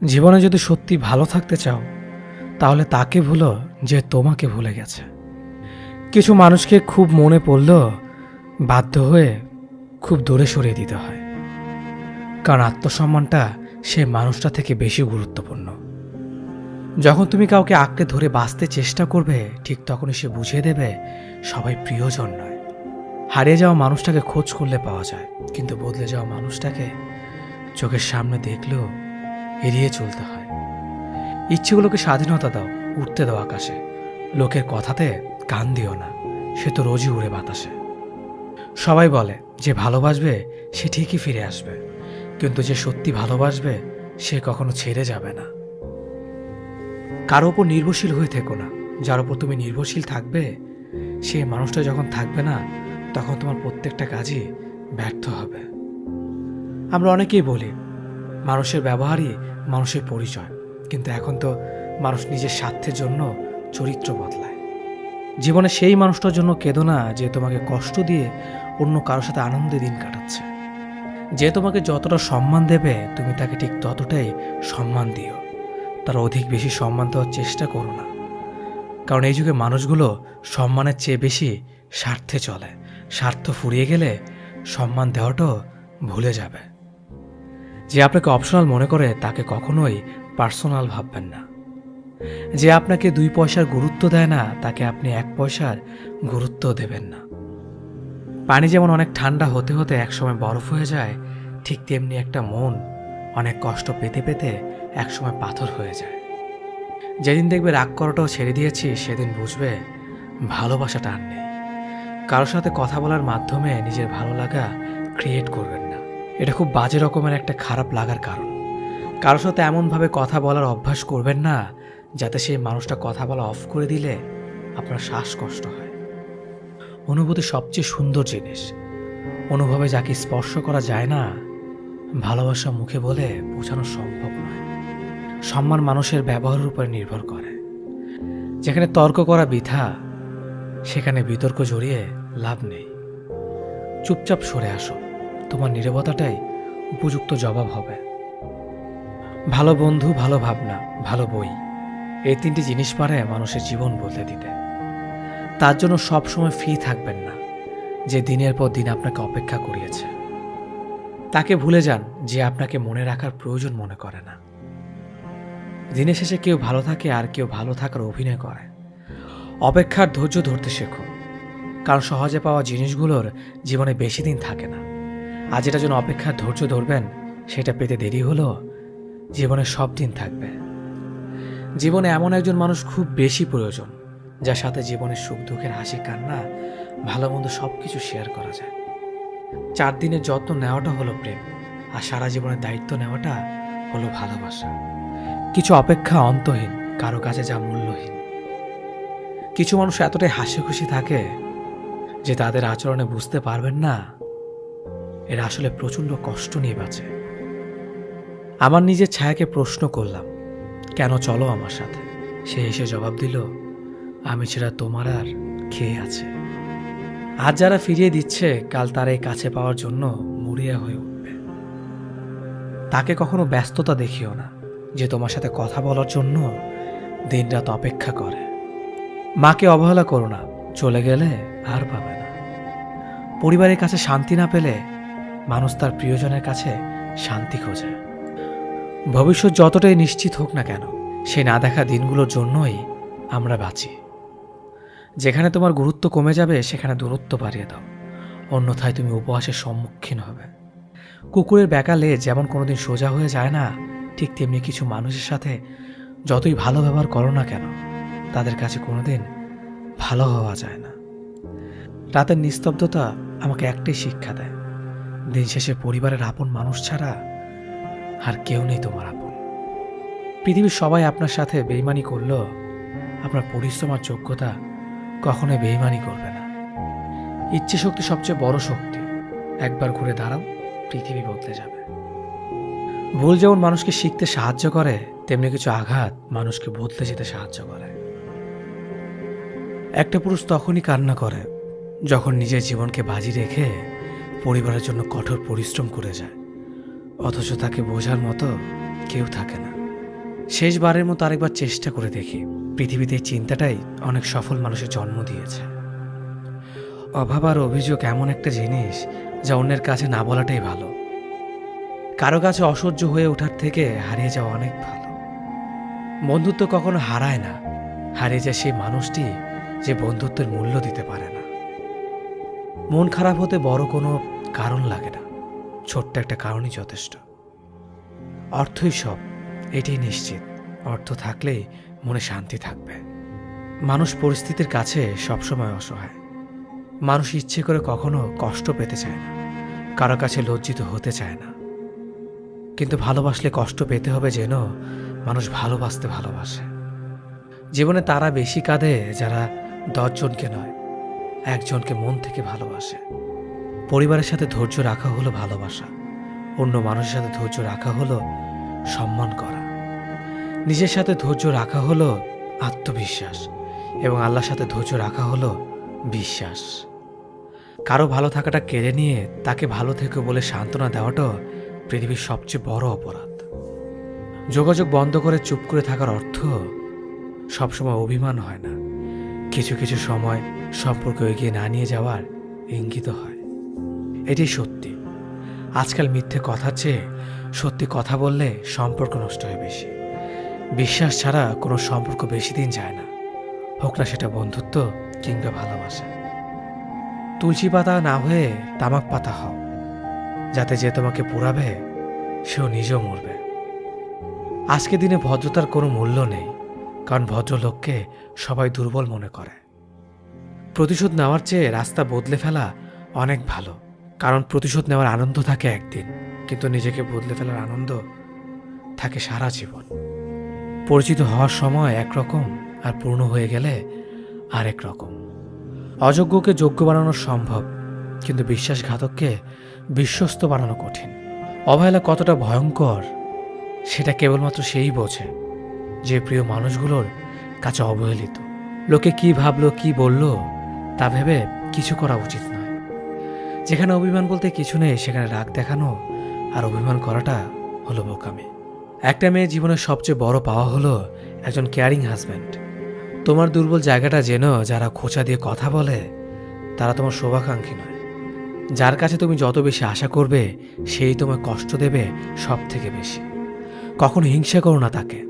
জীবনে যদি সত্যি ভালো থাকতে চাও তাহলে তাকে ভুলো যে তোমাকে ভুলে গেছে। কিছু মানুষকে খুব মনে পড়লেও বাধ্য হয়ে খুব দূরে সরিয়ে দিতে হয়, কারণ আত্মসম্মানটা সে মানুষটা থেকে বেশি গুরুত্বপূর্ণ। যখন তুমি কাউকে আঁকড়ে ধরে বাঁচতে চেষ্টা করবে, ঠিক তখনই সে বুঝিয়ে দেবে সবাই প্রিয়জন নয়। হারিয়ে যাওয়া মানুষটাকে খোঁজ করলে পাওয়া যায়, কিন্তু বদলে যাওয়া মানুষটাকে চোখের সামনে দেখলেও এড়িয়ে চলতে হয়। ইচ্ছেগুলোকে স্বাধীনতা দাও, উঠতে দাও আকাশে। লোকের কথাতে কান দিও না, সে তো রোজই উড়ে বাতাসে। সবাই বলে যে ভালোবাসবে সে ঠিকই ফিরে আসবে, কিন্তু যে সত্যি ভালোবাসবে সে কখনো ছেড়ে যাবে না। কারো ওপর নির্ভরশীল হয়ে থেকো না। যার ওপর তুমি নির্ভরশীল থাকবে, সেই মানুষটা যখন থাকবে না, তখন তোমার প্রত্যেকটা কাজই ব্যর্থ হবে। আমরা অনেকেই বলি মানুষের ব্যবহারই মানুষের পরিচয়, কিন্তু এখন তো মানুষ নিজের স্বার্থের জন্য চরিত্র বদলায়। জীবনে সেই মানুষটার জন্য কেঁদো না যে তোমাকে কষ্ট দিয়ে অন্য কারোর সাথে আনন্দে দিন কাটাচ্ছে। যে তোমাকে যতটা সম্মান দেবে, তুমি তাকে ঠিক ততটাই সম্মান দিও। তার অধিক বেশি সম্মান দেওয়ার চেষ্টা করো না, কারণ এই যুগে মানুষগুলো সম্মানের চেয়ে বেশি স্বার্থে চলে। স্বার্থ ফুরিয়ে গেলে সম্মান দেওয়াটাও ভুলে যাবে। যে আপনাকে অপশনাল মনে করে তাকে কখনোই পার্সোনাল ভাববেন না। যে আপনাকে 2 পয়সার গুরুত্ব দেয় না, তাকে আপনি 1 পয়সার গুরুত্ব দেবেন না। পানি যেমন অনেক ঠান্ডা হতে হতে একসময় বরফ হয়ে যায়, ঠিক তেমনি একটা মন অনেক কষ্ট পেতে পেতে একসময় পাথর হয়ে যায়। যেদিন দেখবে রাগ করাটাও ছেড়ে দিয়েছি, সেদিন বুঝবে ভালোবাসাটা আর নেই। কারোর সাথে কথা বলার মাধ্যমে নিজের ভালো লাগা ক্রিয়েট করবেন না, এটা খুব বাজে রকমের একটা খারাপ লাগার কারণ। কারোর সাথে এমনভাবে কথা বলার অভ্যাস করবেন না যাতে সেই মানুষটা কথা বলা অফ করে দিলে আপনার শ্বাসকষ্ট হয়। অনুভূতি সবচেয়ে সুন্দর জিনিস। অনুভবে যাকে স্পর্শ করা যায় না, ভালোবাসা মুখে বলে বোঝানো সম্ভব নয়। সম্মান মানুষের ব্যবহারের উপর নির্ভর করে। যেখানে তর্ক করা বৃথা, সেখানে বিতর্ক জড়িয়ে লাভ নেই। চুপচাপ সরে আসো, তোমার নীরবতাটাই উপযুক্ত জবাব হবে। ভালো বন্ধু, ভালো ভাবনা, ভালো বই, এই 3টি জিনিস পারে মানুষের জীবন বদলে দিতে। তার জন্য সবসময় ফ্রি থাকবেন না যে দিনের পর দিন আপনাকে অপেক্ষা করিয়েছে। তাকে ভুলে যান যে আপনাকে মনে রাখার প্রয়োজন মনে করে না। দিনের শেষে কেউ ভালো থাকে আর কেউ ভালো থাকার অভিনয় করে। অপেক্ষার ধৈর্য ধরতে শেখো, কারণ সহজে পাওয়া জিনিসগুলোর জীবনে বেশি দিন থাকে না। আর যেটার জন্য অপেক্ষার ধৈর্য ধরবেন, সেটা পেতে দেরি হলেও জীবনে সব দিন থাকবে। জীবনে এমন একজন মানুষ খুব বেশি প্রয়োজন, যার সাথে জীবনের সুখ দুঃখের হাসি কান্না ভালো মন্দ সব কিছু শেয়ার করা যায়। 4 দিনের যত্ন নেওয়াটা হলো প্রেম, আর সারা জীবনের দায়িত্ব নেওয়াটা হলো ভালোবাসা। কিছু অপেক্ষা অন্তহীন, কারো কাছে যা মূল্যহীন। কিছু মানুষ এতটাই হাসি খুশি থাকে যে তাদের আচরণে বুঝতে পারবেন না এরা আসলে প্রচণ্ড কষ্ট নিয়ে বাঁচে। আমার নিজের ছায়াকে প্রশ্ন করলাম, কেন চলো আমার সাথে? সে এসে জবাব দিল, আমি ছাড়া তোমার আর খেয়ে আছে। আজ যারা ফিরিয়ে দিচ্ছে, কাল তারা এই কাছে পাওয়ার জন্য মরিয়া হয়ে উঠবে। তাকে কখনো ব্যস্ততা দেখিও না, যে তোমার সাথে কথা বলার জন্য দিনরাত অপেক্ষা করে। মাকে অবহেলা করো না, চলে গেলে আর পাবে না। পরিবারের কাছে শান্তি না পেলে মানুষ তার প্রিয়জনের কাছে শান্তি খোঁজে। ভবিষ্যৎ যতটাই নিশ্চিত হোক না কেন, সেই না দেখা দিনগুলোর জন্যই আমরা বাঁচি। যেখানে তোমার গুরুত্ব কমে যাবে, সেখানে দূরত্ব বাড়িয়ে দাও, অন্যথায় তুমি উপহাসের সম্মুখীন হবে। কুকুরের বেকালে যেমন কোনোদিন সোজা হয়ে যায় না, ঠিক তেমনি কিছু মানুষের সাথে যতই ভালো ব্যবহার করো না কেন, তাদের কাছে কোনোদিন ভালো হওয়া যায় না। রাতের নিস্তব্ধতা আমাকে একটাই শিক্ষা দেয়, দিন শেষে পরিবারের আপন মানুষ ছাড়া আর কেউ নেই তোমার আপন। পৃথিবীর সবাই আপনার সাথে বেইমানি করলেও আপনার পরিশ্রম আর যোগ্যতা কখনোই বেইমানি করবে না। ইচ্ছে শক্তি সবচেয়ে বড় শক্তি। একবার ঘুরে দাঁড়াও, পৃথিবী বদলে যাবে। ভুল যেমন মানুষকে শিখতে সাহায্য করে, তেমনি কিছু আঘাত মানুষকে বদলে যেতে সাহায্য করে। একটা পুরুষ তখনই কান্না করে যখন নিজের জীবনকে বাজি রেখে পরিবারের জন্য কঠোর পরিশ্রম করে যায়, অথচ তাকে বোঝার মতো কেউ থাকে না। শেষবারের মতো আরেকবার চেষ্টা করে দেখি। পৃথিবীতে এই চিন্তাটাই অনেক সফল মানুষের জন্ম দিয়েছে। অভাব আর অভিযোগ এমন একটা জিনিস যা অন্যের কাছে না বলাটাই ভালো। কারো কাছে অসহ্য হয়ে ওঠার থেকে হারিয়ে যাওয়া অনেক ভালো। বন্ধুত্ব কখনো হারায় না, হারিয়ে যায় সেই মানুষটি যে বন্ধুত্বের মূল্য দিতে পারে না। মন খারাপ হতে বড় কোনো কারণ লাগে না, ছোট্ট একটা কারণই যথেষ্ট। অর্থই সব, এটাই নিশ্চিত। অর্থ থাকলেই মনে শান্তি থাকবে। মানুষ পরিস্থিতির কাছে সবসময় অসহায়। মানুষ ইচ্ছে করে কখনো কষ্ট পেতে চায় না, কারো কাছে লজ্জিত হতে চায় না। কিন্তু ভালোবাসলে কষ্ট পেতে হবে যেন মানুষ ভালোবাসতে ভালোবাসে। জীবনে তারা বেশি কাঁদে যারা 10 জনকে নয়, একজনকে মন থেকে ভালোবাসে। পরিবারের সাথে ধৈর্য রাখা হলো ভালোবাসা, অন্য মানুষের সাথে ধৈর্য রাখা হলো সম্মান করা। নিজের সাথে ধৈর্য রাখা হলো আত্মবিশ্বাস, এবং আল্লাহর সাথে ধৈর্য রাখা হলো বিশ্বাস। কারো ভালো থাকাটা কেড়ে নিয়ে তাকে ভালো থেকো বলে সান্ত্বনা দেওয়াটাও পৃথিবীর সবচেয়ে বড় অপরাধ। যোগাযোগ বন্ধ করে চুপ করে থাকার অর্থ সবসময় অভিমান হয় না, কিছু কিছু সময় সম্পর্ক এগিয়ে না নিয়ে যাওয়ার ইঙ্গিত হয়। এটি সত্যি। আজকাল মিথ্যে কথার চেয়ে সত্যি কথা বললে সম্পর্ক নষ্ট হয় বেশি। বিশ্বাস ছাড়া কোনো সম্পর্ক বেশি দিন যায় না, হোক না সেটা বন্ধুত্ব কিংবা ভালোবাসা। তুলসী পাতা না হয়ে তামাক পাতা হও, যাতে যে তোমাকে পোড়াবে সেও নিজেও মরবে। আজকে দিনে ভদ্রতার কোনো মূল্য নেই, কারণ ভদ্রলোককে সবাই দুর্বল মনে করে। প্রতিশোধ নেওয়ার চেয়ে রাস্তা বদলে ফেলা অনেক ভালো, কারণ প্রতিশোধ নেওয়ার আনন্দ থাকে একদিন, কিন্তু নিজেকে বদলে ফেলার আনন্দ থাকে সারা জীবন। পরিচিত হওয়ার সময় একরকম, আর পূর্ণ হয়ে গেলে আরেক রকম। অযোগ্যকে যোগ্য বানানো সম্ভব, কিন্তু বিশ্বাসঘাতককে বিশ্বস্ত বানানো কঠিন। অবহেলা কতটা ভয়ঙ্কর সেটা কেবলমাত্র সেই বোঝে যে প্রিয় মানুষগুলোর কাছে অবহেলিত। লোকে কি ভাবলো কি বলল তা ভেবে কিছু করা উচিত নয়। যেখানে অভিমান বলতে কিছু নেই সেখানে রাগ দেখানো আর অভিমান করাটা হলো বোকামি। একটা মেয়ের জীবনের সবচেয়ে বড় পাওয়া হলো একজন কেয়ারিং হাজব্যান্ড। তোমার দুর্বল জায়গাটা যেন যারা খোঁচা দিয়ে কথা বলে তারা তোমার শুভাকাঙ্ক্ষী নয়। যার কাছে তুমি যত বেশি আশা করবে সেই তোমায় কষ্ট দেবে সব থেকে বেশি। কখনো হিংসা করো না তাকে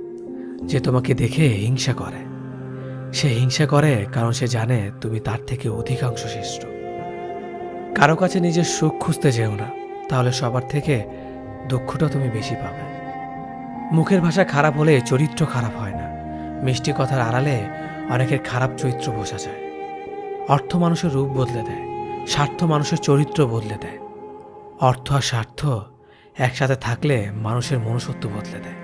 যে তোমাকে দেখে হিংসা করে। সে হিংসা করে কারণ সে জানে তুমি তার থেকে অধিকাংশ শ্রেষ্ঠ। কারো কাছে নিজের সুখ খুঁজতে যেও না, তাহলে সবার থেকে দুঃখটা তুমি বেশি পাবে। মুখের ভাষা খারাপ হলে চরিত্র খারাপ হয় না। মিষ্টি কথার আড়ালে অনেকের খারাপ চরিত্র বোঝা যায়। অর্থ মানুষের রূপ বদলে দেয়, স্বার্থ মানুষের চরিত্র বদলে দেয়। অর্থ আর স্বার্থ একসাথে থাকলে মানুষের মনুষ্যত্ব বদলে দেয়।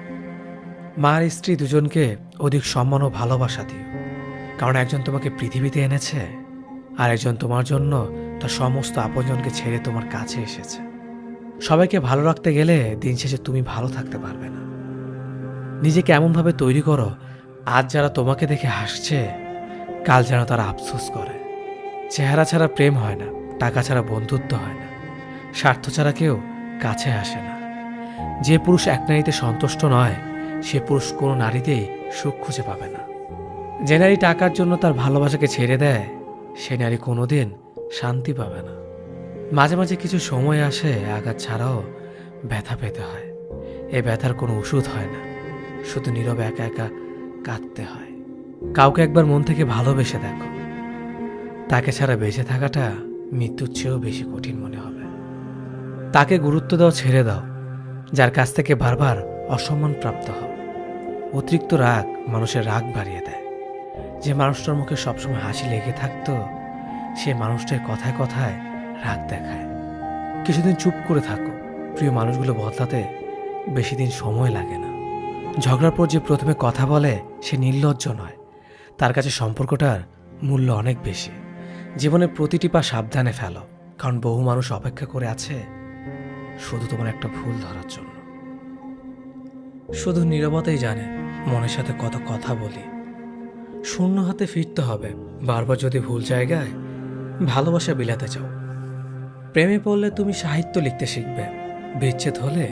মা আর স্ত্রী দুজনকে অধিক সম্মান ও ভালোবাসা দিও, কারণ একজন তোমাকে পৃথিবীতে এনেছে আর একজন তোমার জন্য তার সমস্ত আপনজনকে ছেড়ে তোমার কাছে এসেছে। সবাইকে ভালো রাখতে গেলে দিন শেষে তুমি ভালো থাকতে পারবে না। নিজেকে এমনভাবে তৈরি করো আজ যারা তোমাকে দেখে হাসছে কাল যেন তারা আফসোস করে। চেহারা ছাড়া প্রেম হয় না, টাকা ছাড়া বন্ধুত্ব হয় না, স্বার্থ ছাড়া কেউ কাছে আসে না। যে পুরুষ এক নারীতে সন্তুষ্ট নয় সে পুরুষ কোনো নারীতেই সুখ খুঁজে পাবে না। যে নারী টাকার জন্য তার ভালোবাসাকে ছেড়ে দেয় সে নারী কোনোদিন শান্তি পাবে না। মাঝে মাঝে কিছু সময় আসে আঘাত ছাড়াও ব্যথা পেতে হয়। এই ব্যথার কোনো ওষুধ হয় না, শুধু নীরবে একা একা কাঁদতে হয়। কাউকে একবার মন থেকে ভালোবেসে দেখো, তাকে ছাড়া বেঁচে থাকাটা মৃত্যুর চেয়েও বেশি কঠিন মনে হবে। তাকে গুরুত্ব দাও, ছেড়ে দাও যার কাছ থেকে বারবার অসম্মান প্রাপ্ত হও। অতিরিক্ত রাগ মানুষের রাগ বাড়িয়ে দেয়। যে মানুষটার মুখে সবসময় হাসি লেগে থাকতো সে মানুষটার কথায় কথায় রাগ দেখায়। কিছুদিন চুপ করে থাকো, প্রিয় মানুষগুলো বদলাতে বেশি দিন সময় লাগে না। ঝগড়ার পর যে প্রথমে কথা বলে সে নির্লজ্জ নয়, তার কাছে সম্পর্কটার মূল্য অনেক বেশি। জীবনের প্রতিটি পা সাবধানে ফেলো, কারণ বহু মানুষ অপেক্ষা করে আছে শুধু তোমার একটা ভুল ধরার জন্য। শুধু নীরবতাই জানে মনের সাথে কত কথা বলি। শূন্য হাতে ফিরতে হবে বারবার যদি ভুল জায়গায় ভালোবাসা বিলাতে চাও। প্রেমে পড়লে তুমি সাহিত্য লিখতে শিখবে, বিচ্ছেদ হলে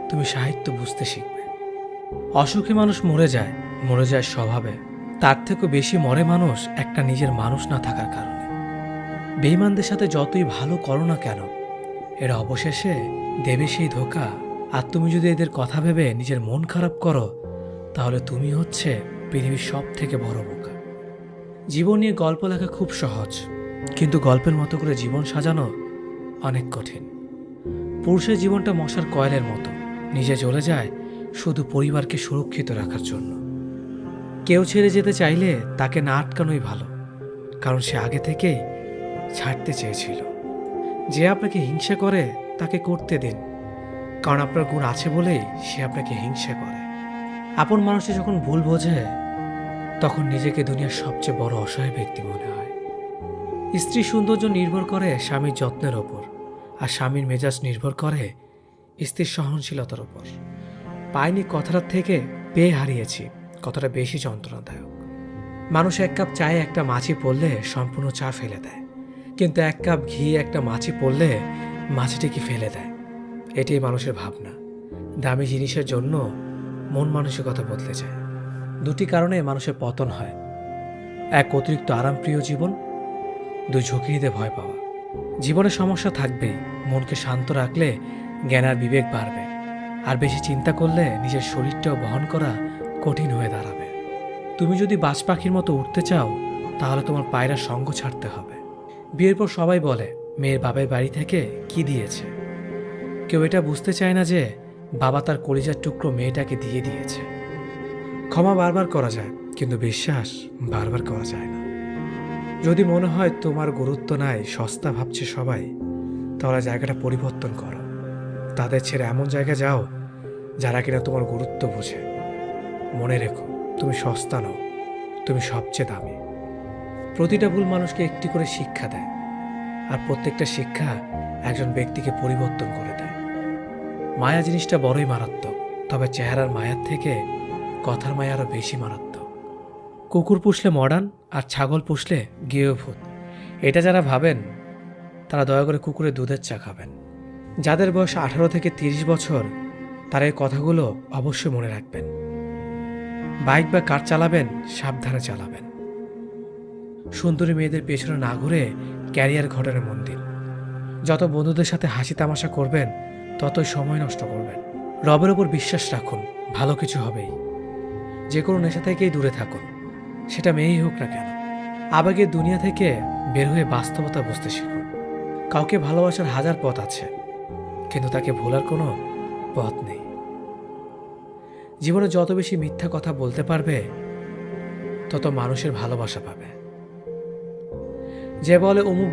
তুমি সাহিত্য বুঝতে শিখবে। অসুখী মানুষ মরে যায় স্বভাবে। তার থেকেও বেশি মরে মানুষ একটা নিজের মানুষ না থাকার কারণে। বেঈমানদের সাথে যতই ভালো করো না কেন, এরা অবশেষে দেবে সেই ধোঁকা। আর তুমি যদি এদের কথা ভেবে নিজের মন খারাপ করো, তাহলে তুমি হচ্ছে পৃথিবীর সব থেকে বড় বোকা। জীবন নিয়ে গল্প লেখা খুব সহজ, কিন্তু গল্পের মতো করে জীবন সাজানো অনেক কঠিন। পুরুষের জীবনটা মশার কয়েলের মতো, নিজে জ্বলে যায় শুধু পরিবারকে সুরক্ষিত রাখার জন্য। কেউ ছেড়ে যেতে চাইলে তাকে না আটকানোই ভালো, কারণ সে আগে থেকেই ছাড়তে চেয়েছিল। যে আপনাকে হিংসা করে তাকে করতে দিন, কারণ আপনার গুণ আছে বলেই সে আপনাকে হিংসা করে। আপন মানুষটি যখন ভুল বোঝে, তখন নিজেকে দুনিয়ার সবচেয়ে বড় অসহায় ব্যক্তি মনে হয়। স্ত্রীর সৌন্দর্য নির্ভর করে স্বামীর যত্নের ওপর, আর স্বামীর মেজাজ নির্ভর করে স্ত্রীর সহনশীলতার ওপর। পাইনি কথাটার থেকে পেয়ে হারিয়েছি কতটা বেশি যন্ত্রণাদায়ক। মানুষ এক কাপ চায়ে একটা মাছি পড়লে সম্পূর্ণ চা ফেলে দেয়, কিন্তু এক কাপ ঘি একটা মাছি পড়লে মাছিটিকে ফেলে দেয়। এটাই মানুষের ভাবনা। দামি জিনিসের জন্য মন মানসিকতা বদলে যায়। দুটি কারণে মানুষের পতন হয়: এক, অতিরিক্ত আরামপ্রিয় জীবন; দুই, ঝুঁকি নিতে ভয় পাওয়া। জীবনে সমস্যা থাকবেই, মনকে শান্ত রাখলে জ্ঞান আর বিবেক বাড়বে। আর বেশি চিন্তা করলে নিজের শরীরটাও বহন করা কঠিন হয়ে দাঁড়াবে। তুমি যদি বাজ পাখির মতো উঠতে চাও, তাহলে তোমার পায়রা সঙ্গ ছাড়তে হবে। বিয়ের পর সবাই বলে মেয়ের বাবার বাড়ি থেকে কি দিয়েছে। কেউ এটা বুঝতে চায় না যে বাবা তার কলিজার টুকরো মেয়েটাকে দিয়ে দিয়েছে। ক্ষমা বারবার করা যায়, কিন্তু বিশ্বাস বারবার করা যায় না। যদি মনে হয় তোমার গুরুত্ব নাই, সস্তা ভাবছে সবাই, তাহলে জায়গাটা পরিবর্তন করো। তাদের ছেড়ে এমন জায়গায় যাও যারা কিনা তোমার গুরুত্ব বোঝে। মনে রেখো, তুমি সস্তা নও, তুমি সবচেয়ে দামি। প্রতিটা ভুল মানুষকে একটি করে শিক্ষা দেয়, আর প্রত্যেকটা শিক্ষা একজন ব্যক্তিকে পরিবর্তন করে দেয়। মায়া জিনিসটা বড়ই মারাত্মক, তবে চেহারার মায়ার থেকে কথার মায়া আরও বেশি মারাত্মক। কুকুর পুষলে মডার্ন, আর ছাগল পুষলে গৃহভূত, এটা যারা ভাবেন তারা দয়া করে কুকুরের দুধের চা খাবেন। যাদের বয়স 18 থেকে 30 বছর, তারা এই কথাগুলো অবশ্যই মনে রাখবেন। বাইক বা কার চালাবেন, সাবধানে চালাবেন। সুন্দরী মেয়েদের পেছনে না ঘুরে ক্যারিয়ার ঘটানো মন দিন। যত বন্ধুদের সাথে হাসি তামাশা করবেন, ততই সময় নষ্ট করবেন। রবের ওপর বিশ্বাস রাখুন, ভালো কিছু হবেই। যে কোনো নেশা থেকেই দূরে থাকুন, সেটা মেয়েই হোক না কেন। আবেগের দুনিয়া থেকে বের হয়ে বাস্তবতা বুঝতে শিখুন। কাউকে ভালোবাসার হাজার পথ আছে, কিন্তু তাকে ভোলার কোনো পথ নেই। জীবনে যত বেশি মিথ্যা কথা বলতে পারবে, তত মানুষের ভালোবাসা পাবে। যে বলে অমুক